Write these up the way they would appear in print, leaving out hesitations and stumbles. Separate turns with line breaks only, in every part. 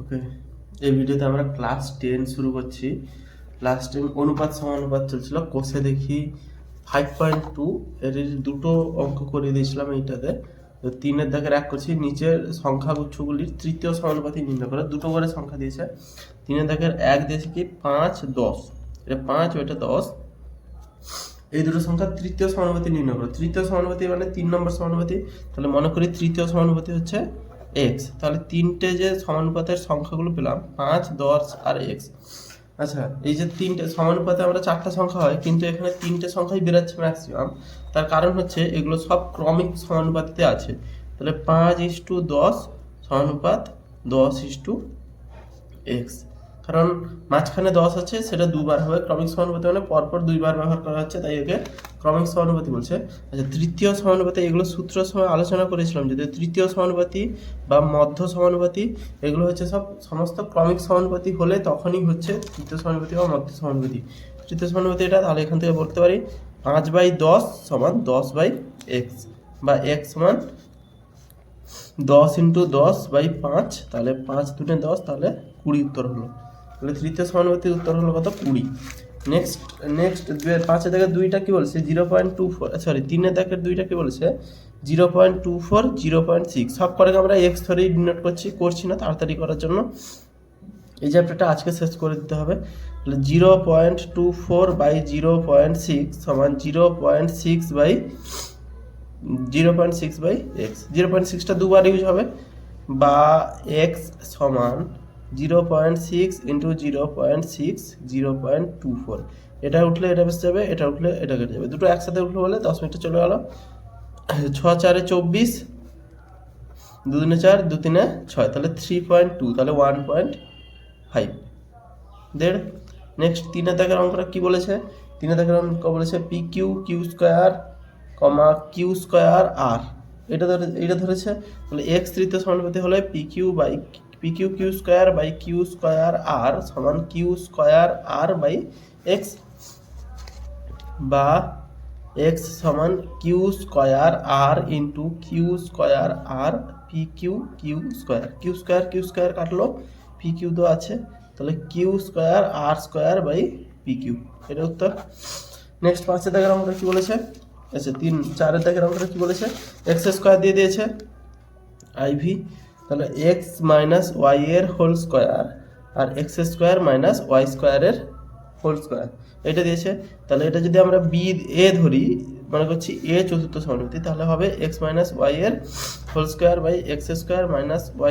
ওকে, এই ভিডিওতে আমরা ক্লাস 10 শুরু করছি। ক্লাস 10 অনুপাত সমানুপাত চলছিল। কোষে দেখি 5.2 এর দুটো অঙ্ক করে দিয়েছিলাম এইটাতে। তো 3-এর দাগের 1 করছি, নিচের সংখ্যাগুচ্ছগুলির তৃতীয় সমানুপাতি নির্ণয় করে। দুটো করে সংখ্যা দিয়েছে। 3-এর দাগের 1 দিয়েছে কি 5, 10, এটা 5 ওইটা 10। এই দুটো সংখ্যার তৃতীয় সমানুপাতি নির্ণয় করো। তৃতীয় সমানুপাতি মানে 3 নম্বর সমানুপাতি। তাহলে মনে করি তৃতীয় সমানুপাতি হচ্ছে এক্স। তাহলে তিনটে যে সমানুপাতের সংখ্যাগুলো পেলাম 5, 10 আর এক্স। আচ্ছা, এই যে তিনটে সমানুপাতে আমরা 4টা সংখ্যা হয়, কিন্তু এখানে তিনটে সংখ্যাই বেরোচ্ছে ম্যাক্সিমাম। তার কারণ হচ্ছে এগুলো সব ক্রমিক সমানুপাতিতে আছে। তাহলে 5:10 সমানুপাত 10:x, কারণ মাঝখানে 10 আছে, সেটা দুবার হবে। ক্রমিক সমানুপাতি মানে পরপর দুইবার ব্যবহার করা হচ্ছে, তাই একে ক্রমিক সমানুপাতি বলছে। আচ্ছা, তৃতীয় সমানুপাতি এগুলো সূত্র সময় আলোচনা করেছিলাম, যদি তৃতীয় সমানুপাতি বা মধ্য সমানুপাতি এগুলো হচ্ছে সমস্ত ক্রমিক সমানুপাতি হলে তখনই হচ্ছে তৃতীয় সমানুপাতি বা মধ্য সমানুপাতি। তৃতীয় সমানুপাতি এটা, তাহলে এখান থেকে বলতে পারি 5/10 সমান 10/x, বা x সমান 10 × 10/5, তাহলে 5 × 10, তাহলে 20 উত্তর হলো। তাহলে তৃতীয় সমানুপাতির উত্তর হলো কত? 20। নেক্সট 5-এর দাগের 2টা কি বলছে? 0.24, সরি 3-এর দাগের 2টা কি বলছে? 0.24, 0.6। সব করে আমরা এক্স ধরেই ডিনোট করছি না, তাড়াতাড়ি করার জন্য। এই চ্যাপ্টারটা আজকে শেষ করে দিতে হবে। তাহলে 0.24/0.6 সমান 0.6/x। 0.6টা দুবার ইউজ হবে, বা x সমান 0.6 × 0.6, 0.24। এটা উঠলে এটা বেঁচে যাবে, এটা উঠলে এটা কেটে যাবে। দুটো একসাথে উঠলো বলে 10 মিনিটে চলে গেল। 6×4 = 24, 2×2 = 4, 2×3 = 6, তাহলে 3.2, তাহলে 1.5 দেড়। নেক্সট 3-এর দাগের অঙ্কটা কি বলেছে? 3-এর দাগের অঙ্ক বলেছে PQ Q² Q² R। এটা ধরেছে। তাহলে x তৃতীয় সমানুপাতি হলে PQ Q² R সমান Q² R/x, বা x সমান Q² R × Q² R PQ Q² কাটলো, PQ তো আছে, তাহলে Q² R²/PQ, এটা উত্তর। নেক্সট 5-এর দাগের অঙ্কটা কি বলেছে? আচ্ছা, 4-এর দাগের অঙ্কটা কি বলেছে? x² দিয়ে দিয়েছে IV, তাহলে x - y এর হোল স্কয়ার আর x² - y² এর হোল স্কয়ার, এটা দিয়েছে। তাহলে এটা যদি আমরা a ধরি, মনে করছি a চতুর্থ সমানুপাতি, তাহলে হবে x - y এর whole square by x² -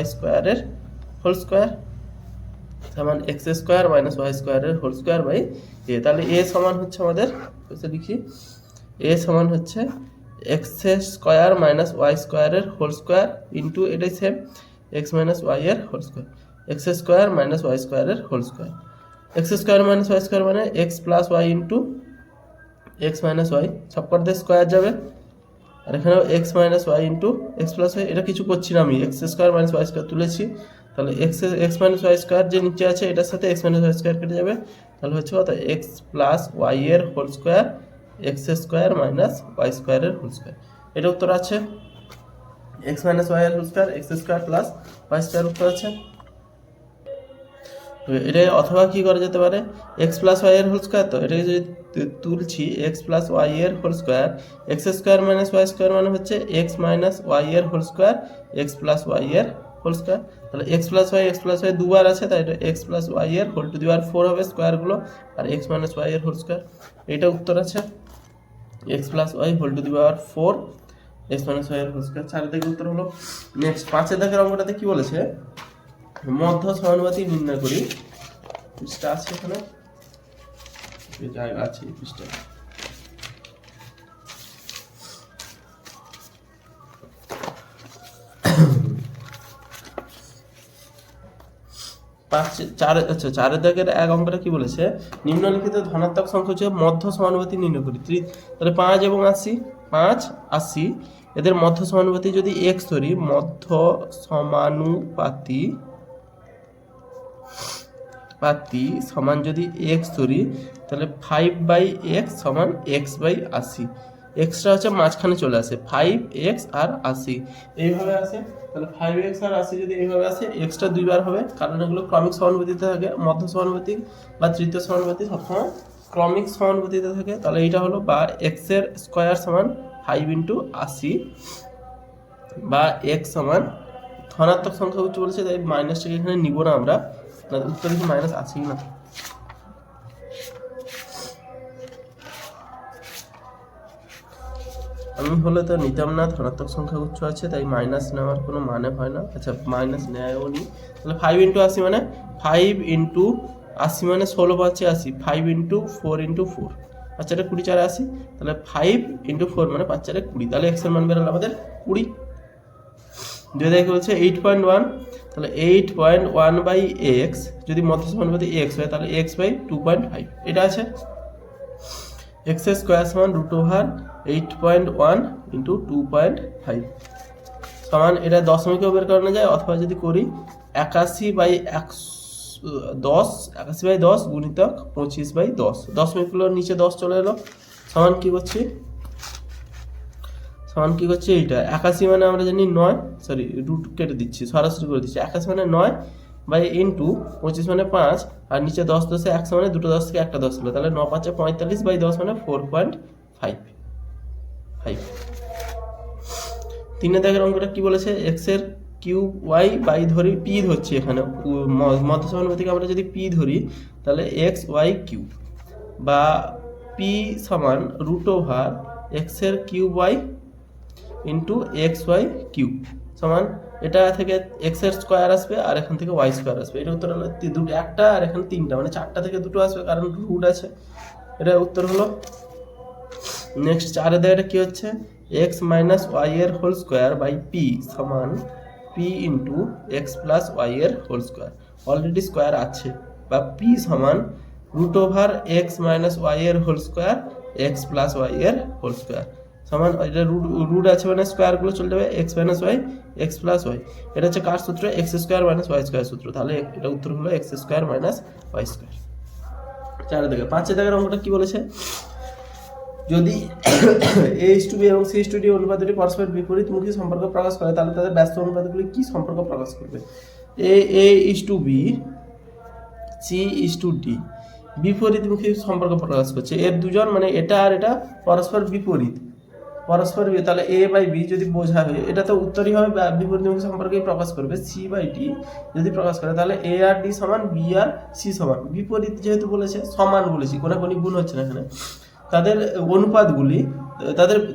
y² এর হোল স্কয়ার সমান x² - y² এর হোল স্কয়ার বাই a। তাহলে a সমান হচ্ছে আমাদের, লিখি, a সমান হচ্ছে x² - y² এর হোল স্কয়ার ইন্টু, এটাই সেম, x - y এর হোল স্কয়ার, x² - y² এর হোল স্কয়ার। x² - y² মানে x + y into x - y, সব করতে স্কয়ার যাবে, আর এখানেও x - y into x + y। এটা কিছু করছি না আমি, x² - y² তুলেছি। তাহলে x - y² যে নিচে আছে এটার সাথে x - y² কেটে যাবে, তাহলে হচ্ছে কত? x + y এর হোল স্কয়ার, x² - y² এর হোল স্কয়ার, এটা উত্তর আছে। x - y এর হোল স্কয়ার, x² + y² উত্তর আছে। এটা অথবা কি করা যেতে পারে? x + y এর হোল স্কয়ার, তো এটাকে যদি তুলছি x + y এর হোল স্কয়ার, x² - y² মানে হচ্ছে x - y এর হোল স্কয়ার, x + y এর হোল স্কয়ার। তাহলে x + y দুবার আছে, তাই এটা x + y এর হোল টু দি পাওয়ার 4 হবে স্কয়ারগুলো, আর x - y এর হোল স্কয়ার, এটা উত্তর আছে। x + y whole to the power 4, x - y এর হোল স্কয়ার, 4 থেকে উত্তর হলো। নেক্সট 5-এর দাগের অঙ্কটাতে কি বলেছে? মধ্য সমানুপাতি নির্ণয় করি। পৃষ্ঠা আছে এখানে, জায়গা আছে এই পৃষ্ঠায়। আচ্ছা, 4-এর দাগের 1 অঙ্কটা কি বলেছে? নিম্নলিখিত ধনাত্মক সংখ্যা হচ্ছে মধ্য সমানুপাতি নির্ণয় করি। তাহলে 5 এবং 80, 5, 80 এদের মধ্য সমানুপাতি যদি x ধরি, মধ্য সমানুপাতি সমান যদি x ধরি, তাহলে 5/x সমান x/80। এক্সটা হচ্ছে মাঝখানে চলে আসে 5x আর 80 এইভাবে আসে। তাহলে 5x আর 80 যদি এইভাবে আসে, এক্সটা দুইবার হবে, কারণ এগুলো ক্রমিক সমানুপাতিতে থাকে, মধ্য সমানুপাতিক বা তৃতীয় সমানুপাতিক সবসময় ক্রমিক সমানুপাতিতে থাকে। তাহলে এইটা হলো, বা এক্স এর স্কোয়ার সমান 5 ইন্টু 80, বা এক্স সমান ধনাত্মক সংখ্যা উচ্চ বলেছে, তাই মাইনাসটাকে এখানে নিব না আমরা, উত্তর কি মাইনাস আছেই না। আমি হলে তো নিতাম না, ধনাত্মক সংখ্যা উচ্চ আছে, তাই মাইনাস নেওয়ার কোনো মানে হয় না। আচ্ছা, মাইনাস নেয়ও নি। তাহলে 5 ইন্টু 80 মানে 5 ইন্টু 80 মানে 16 পাঁচে 80, 5 ইন্টু 4 ইন্টু 4, 5 4 20 4 80, তাহলে 5 ইন্টু 4 মানে 5 4 20, তাহলে এক্স এর মান বেরোলো আমাদের 20। যদি দেখে বলছে 8.1, তাহলে 8.1 বাই এক্স, যদি মধ্য সমানুপাতি এক্স হয় তাহলে এক্স বাই 2.5, এটা আছে। এক্স স্কোয়ার সমান √8.1 ইন্টু 2.5 সমান, এটা দশমিকেও বের করানো যায়, অথবা যদি করি 81/10 গুণিতক 25/10, দশমিকগুলোর নিচে 10 চলে এলো, সমান কি করছি, সমান কি করছি, এইটা 81 মানে আমরা জানি 9, সরি রুট কেটে দিচ্ছি, সরাসরি করে দিচ্ছি, 81 মানে 9 বাই ইন্টু 25 মানে 5, আর নিচে 10 10 100 মানে দুটো 10 থেকে একটা 10 হলো, তাহলে 9 5 45 বাই 10 মানে 4.5। 3 দাগের অঙ্কটা কি বলেছে, এক্স এর কিউব ওয়াই বাই ধরি, পি ধরছি এখানে মধ্য সমানুপাতিকে আমরা যদি পি ধরি, তাহলে এক্স ওয়াই কিউব, বা পি সমান √এক্স এর cube y into x y cube সমান, এটা থেকে এক্স এর স্কোয়ার আসবে আর এখান থেকে ওয়াই স্কোয়ার আসবে। এটা উত্তর হলো দুটো, একটা আর এখানে তিনটা, মানে 4টা থেকে দুটো আসবে, কারণ রুট আছে। এটা উত্তর হলো। নেক্সট 4 এর এটা কি হচ্ছে, এক্স মাইনাস ওয়াই এর হোল স্কোয়ার বাই পি সমান p into x plus y এর হোল স্কোয়ার, অলরেডি স্কোয়ার আছে, বা পি সমান √এক্স মাইনাস ওয়াই এর whole square x plus y এর হোল স্কোয়ার সমান, এটা রুট আছে মানে স্কোয়ারগুলো চলে যাবে, x minus y x plus y, এটা হচ্ছে কার সূত্র, x square minus y square সূত্র, তাহলে এটা উত্তর হলো x square minus y square. 4 দাগে 5 দাগের অঙ্কটা কি বলেছে, যদি a/b এবং c/d অনুপাত দুটি পরস্পর বিপরীতমুখী সম্পর্ক প্রকাশ করে, তাহলে তাদের ব্যস্ত অনুপাতগুলি কি সম্পর্ক প্রকাশ করবে। a/b c/d বিপরীতমুখী সম্পর্ক প্রকাশ করছে, এর দুজন মানে এটা আর এটা পরস্পর বিপরীত, তাহলে a বাই b যদি বোঝা হয়, এটা তো উত্তরই হবে, বিপরীতমুখী সম্পর্কেই প্রকাশ করবে। c বাই d যদি প্রকাশ করে, তাহলে a আর d সমান b আর c সমান, বিপরীত যেহেতু বলেছে, সমান বলেছি, কোনাকুনি গুণ হচ্ছে না এখানে। তাদের অনুপাতগুলি,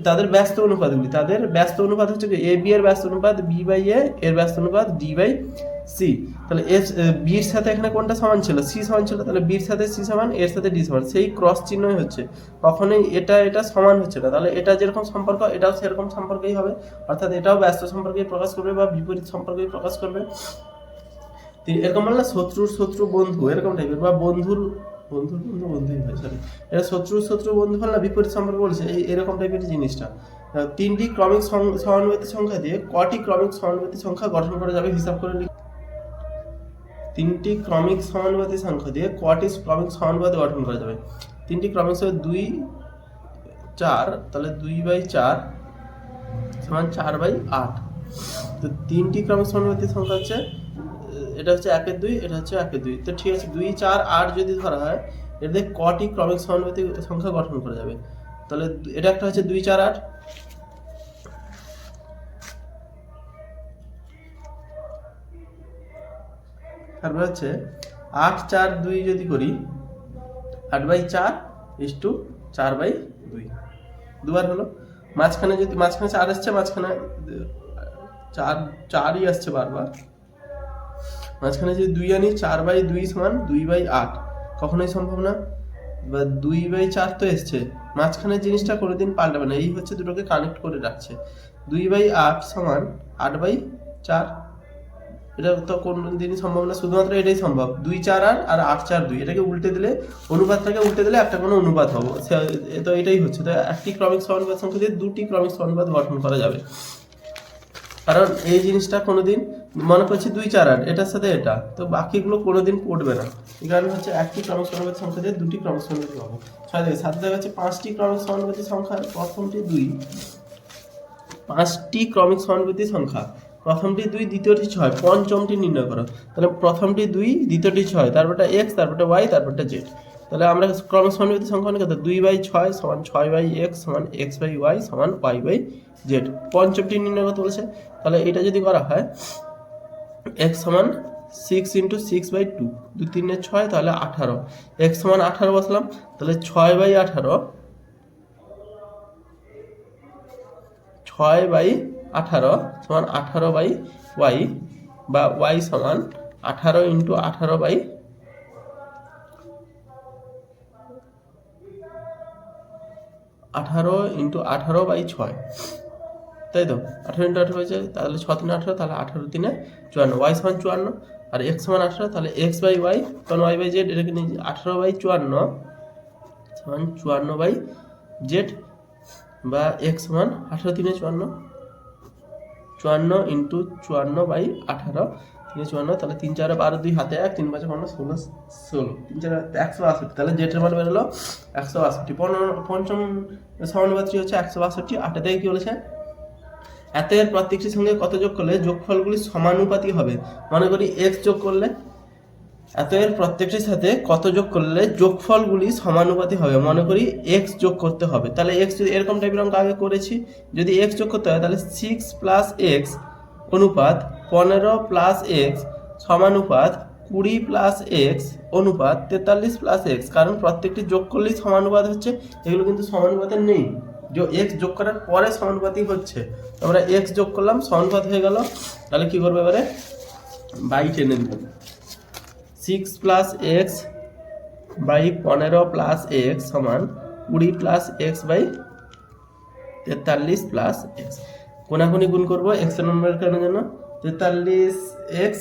তাদের ব্যস্ত অনুপাতগুলি, তাদের ব্যস্ত অনুপাত হচ্ছে এ বি এর ব্যস্ত অনুপাত বি বাই এ, এর ব্যস্ত অনুপাত ডি বাই সি। তাহলে বির সাথে এখানে কোনটা সমান ছিল, সি সমান ছিল, তাহলে বির সাথে সি সমান, এর সাথে ডি সমান, সেই ক্রস চিহ্নই হচ্ছে, কখনোই এটা সমান হচ্ছে না। তাহলে এটা যেরকম সম্পর্ক এটাও সেরকম সম্পর্কেই হবে, অর্থাৎ এটাও ব্যস্ত সম্পর্কেই প্রকাশ করবে বা বিপরীত সম্পর্কেই প্রকাশ করবে। এরকম বল না, শত্রুর শত্রু বন্ধু, এরকম টাইপের, বা বন্ধুর বন্ধুই হয়, সরি, এটা শত্রু বন্ধু হল না, বিপরীত সম্পর্ক বলছে, এরকম টাইপের জিনিসটা। 3টি ক্রমিক সমানুপাতিক সংখ্যা দিয়ে কটি ক্রমিক সমানুপাতিক সংখ্যা গঠন করা যাবে, হিসাব করে লিখ। 3টি ক্রমিক সমানুপাতিক সংখ্যা দিয়ে কটি ক্রমিক সমানুপাতি গঠন করা যাবে। 3টি ক্রমিক 2 4, তাহলে 2/4 সমান 4/8। তো 3টি ক্রমিক সমানুপাতিক সংখ্যা হচ্ছে, এটা হচ্ছে 1 2, এটা হচ্ছে 1 2, তো ঠিক আছে, 2 4 8 যদি ধরা হয়, এতে কটি ক্রমিক সমানুপাতিক সংখ্যা গঠন করা যাবে। তাহলে এটা একটা হচ্ছে 2 4 8, তারপর হচ্ছে 8 4 2 যদি করি, 8/4 = 4/2, দুবার হলো। মাঝখানে 4 আসছে, মাঝখানে 4ই আসছে বারবার, মাঝখানে যদি 2 আনি, 4/2 সমান 2/8, কখনোই সম্ভব না। বা 2/4 তো এসছে, মাঝখানের জিনিসটা কোনোদিন পাল্টাবে না, এই হচ্ছে দুটোকে কানেক্ট করে রাখছে। 2/8 সমান 8/4, এটা তো কোন দিনই সম্ভব না, শুধুমাত্র এটাই সম্ভব, 2 4 আর 8 4 2, এটাকে উল্টে দিলে, অনুপাতটাকে উল্টে দিলে একটা কোনো অনুপাত হবে, তো এটাই হচ্ছে। তো একটি ক্রমিক সমানুপাত সংখ্যা দিয়ে 2টি ক্রমিক সমানুপাত গঠন করা যাবে, কারণ এই জিনিসটা কোনোদিন মনে করছি 2 4 8 এটার সাথে এটা, তো বাকিগুলো কোনোদিন পড়বে না। এই কারণে হচ্ছে একটি ক্রমিক সমানুপাতিক সংখ্যা দিয়ে দুটি ক্রমিক সমানুপাতিক পাবো। 6 থেকে 7 দেখা যাচ্ছে 5টি ক্রমিক সমানুপাতিক সংখ্যা, প্রথমটি 2, 5টি ক্রমিক সমানুপাতিক সংখ্যা, প্রথমটি 2, দ্বিতীয়টি 6, পঞ্চমটি নির্ণয় করো। তাহলে প্রথমটি 2, দ্বিতীয়টি 6, তারপরটা x, তারপরটা y, তারপরটা z। তাহলে আমরা ক্রমিক সমানুপাতিক সংখ্যা মানে কত, 2/6 সমান 6/x সমান x/y সমান y/z। পঞ্চমটি নির্ণয় করতে বলেছে, তাহলে এটা যদি করা হয় x সমান 6 × 6/2, 2 3 6, তাহলে 18, x সমান 18 বসলাম, তাহলে 6/18, 6/18 সমান 18/y, বা y সমান 18 × 18/6, তাই তো? 18 × 18 হয়েছে, তাহলে 6 3 18, তাহলে 18 3 54, y সমান 54, আর x সমান 18, তাহলে x/y কারণ y/z এটাকে নিয়ে 18/54 সমান 54/z, বা x সমান 18 3 54, 54 × 54/18, 3 54, তাহলে 3 4 12, 2 হাতে 1, 3 5 15 16 16, 3 4 162, তাহলে z এর মান বেরোলো 162। পঞ্চম সমানুপাতিক হচ্ছে 162। 8 থেকে কি বলেছে, এত এর প্রত্যেকটির সঙ্গে কত যোগ করলে যোগফলগুলি সমানুপাতিক হবে। মনে করি x যোগ করলে এত এর প্রত্যেকটির সাথে কত যোগ করলে যোগফলগুলি সমানুপাতিক হবে। মনে করি x যোগ করতে হবে, তাহলে x যদি এরকম টাইপের অঙ্ক আগে করেছি, যদি x যোগ করতে হয় তাহলে 6 + x অনুপাত 15 + x সমানুপাত 20 + x অনুপাত 43 + x, কারণ প্রত্যেকটি যোগ করলেই সমানুপাত হচ্ছে, এগুলো কিন্তু সমানুপাতে নেই, যে x যোগ করার পরে সমানুপাতিক হচ্ছে। আমরা x যোগ করলাম, সমানুপাত হয়ে গেল, তাহলে কি করবে এবারে বাই টেনে দেব, 6 + x বাই 15 + x সমান 20 + x বাই 43 + x। কোনাকুনি গুণ করবো x এর নম্বর কেন জন্য, 43x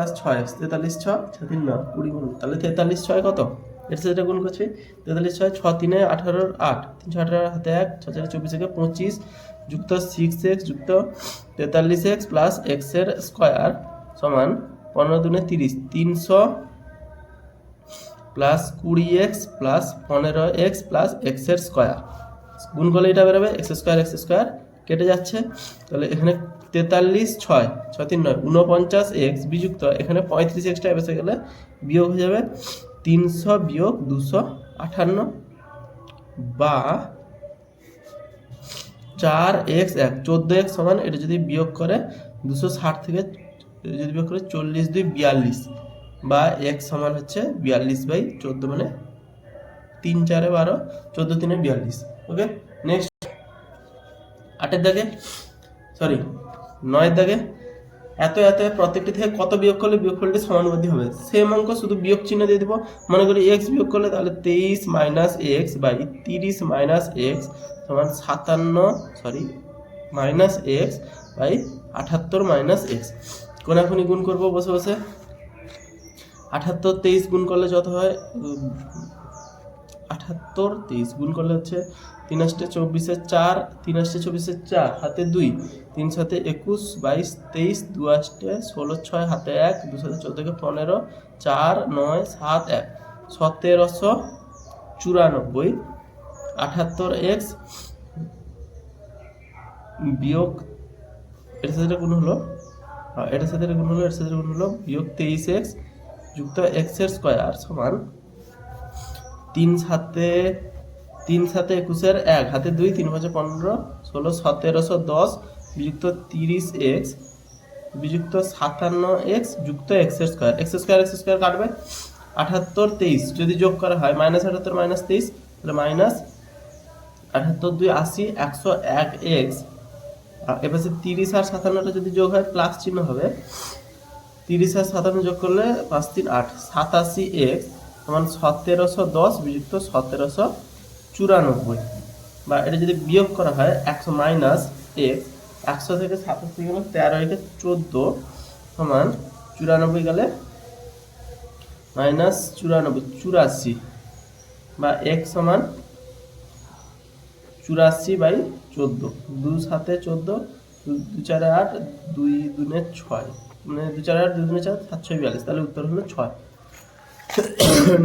+ 6x, 43 6 6 3 9 20 গুণ, তাহলে 43 6 কত, এর সাথে গুণ করছি, 43 6 6 3 18 8, 3 6 18 হাতে 1, 6 4 24 25 যুক্ত 6x যুক্ত 43x প্লাস x এর স্কয়ার সমান 15 দুনে 30, 300 plus 20x plus 15x plus x এর স্কয়ার, গুণ করলে এটা বেরোবে x স্কয়ার কেটে যাচ্ছে, তাহলে এখানে 43 6 6 3 9 49x বিযুক্ত এখানে 35x টা এসে গেলে বিয়োগ হয়ে যাবে 300 বিয়োগ 258, বা 4x 1 14x সমান এটা যদি বিয়োগ করে 260 থেকে যদি বিয়োগ করে 40 2 42, বা x সমান হচ্ছে 42/14, মানে 3 4 12 14 3 42। ওকে, নেক্সট 8 এর দাগে, সরি 9 এর দাগে, এত প্রত্যেকটি থেকে কত বিয়োগ করলে বিয়োগফলটি সমানুপাতিক হবে। সেম অঙ্ক, শুধু বিয়োগ চিহ্ন দিয়ে দিব। মনে করি x বিয়োগ করলে তাহলে 23 - x বাই 30 - x সমান 57, সরি -x বাই 78 - x। কোনাকুনি গুণ করব বসে বসে, 78 23 গুণ করলে যত হয়, 78 23 গুণ করলে হচ্ছে 3 8 24 4, 3 8 24 4 হাতে 2, 3 7 21 22 23, 2 8 16 6 হাতে 1, 2 7 14 কে 15, 4 9 7 1 1794, 78x বিয়োগ এর সাথে গুণ হলো, এটার সাথে গুণ হলো বিয়োগ 23x যুক্ত x এর স্কয়ার সমান 3 7 21 এর 1 হাতে 2, 3 5 15 16 1710 বিযুক্ত 30x বিযুক্ত 57x যুক্ত x এর স্কয়ার, x স্কয়ার কাটবে, 78 23 যদি যোগ করা হয় -78 -23, তাহলে -78 2 80 101x, এবার 30 আর 57টা যদি যোগ হয় প্লাস চিহ্ন হবে, 30 আর 57 যোগ করলে 5 3 8 87x সমান 1710 বিযুক্ত 1794, বা এটা যদি বিয়োগ করা হয় 100 মাইনাস x, 100 থেকে 87 গেলে 13 কে 14 সমান 94 গেলে -94 84, বা x সমান 84/14, 2 7 14 2 4 8 2 2 6 মানে 2 4 8 2 2 4 7 6 42 তাহলে উত্তর হলো 6।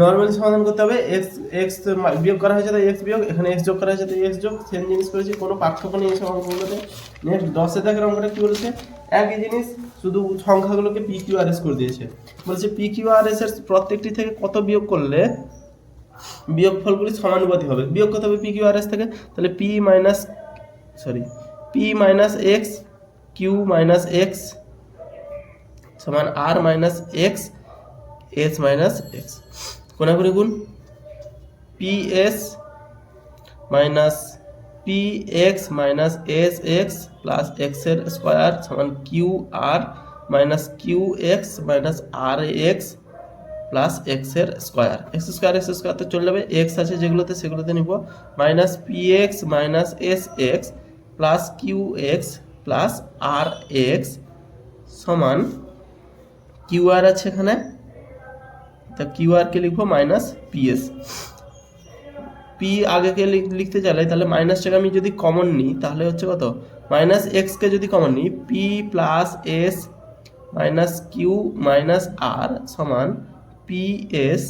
নরমালি সমাধান করতে হবে এক্স বিয়োগ করা হয়েছে তাই এক্স বিয়োগ, এখানে এক্স যোগ করা হয়েছে তাই এক্স যোগ, সেম জিনিস করেছি, কোনো পার্থক্য নেই এসব অঙ্কগুলোতে। নেক্সট 10 দাগের অঙ্কটা কি বলেছে, একই জিনিস শুধু সংখ্যাগুলোকে পি কিউ আর এস করে দিয়েছে। বলছে পি কিউ আর এস এর প্রত্যেকটি থেকে কত বিয়োগ করলে বিয়োগফলগুলি সমানুপাতিক হবে। বিয়োগ করতে হবে পি কিউ আর এস থেকে, তাহলে P minus X Q minus X সমান R minus X S minus X, কোনাকুনি গুণ P S minus P X minus S X plus এক্সের স্কোয়ার সমান Q R minus Q X minus R X plus এক্সের square. X square তো চলে যাবে, X আছে সেগুলোতে নিব, minus P X minus S X plus Q X plus R X সমান কিউ আর আছে এখানে, তা কিউ আর কে লিখবো মাইনাস পিএস। পি আগেকে লিখতে চাইলে তাহলে মাইনাসটাকে আমি যদি কমন নিই তাহলে হচ্ছে কত, মাইনাস এক্সকে যদি কমন নিই P plus S minus Q minus R সমান পি এস,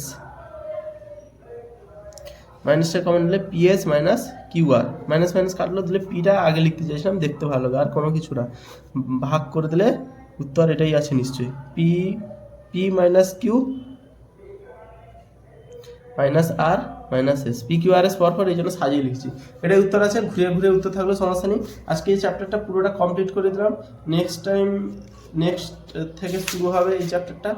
মাইনাসটা কমন নিলে P S minus Q R, minus minus কাটলো দিলে পিটা আগে লিখতে চাইছিলাম, দেখতে ভালো লাগে আর কোনো কিছু না, ভাগ করে দিলে উত্তর এটাই আছে নিশ্চয়ই, পি মাইনাস কিউ মাইনাস আর minus S, P Q R S পরপর এই জন্য সাজিয়ে লিখছি, এটাই উত্তর আছে, ঘুরে ঘুরে উত্তর থাকলে সমস্যা নেই। আজকে এই চ্যাপ্টারটা পুরোটা কমপ্লিট করে দিলাম, নেক্সট থেকে শুরু হবে এই চ্যাপ্টারটা।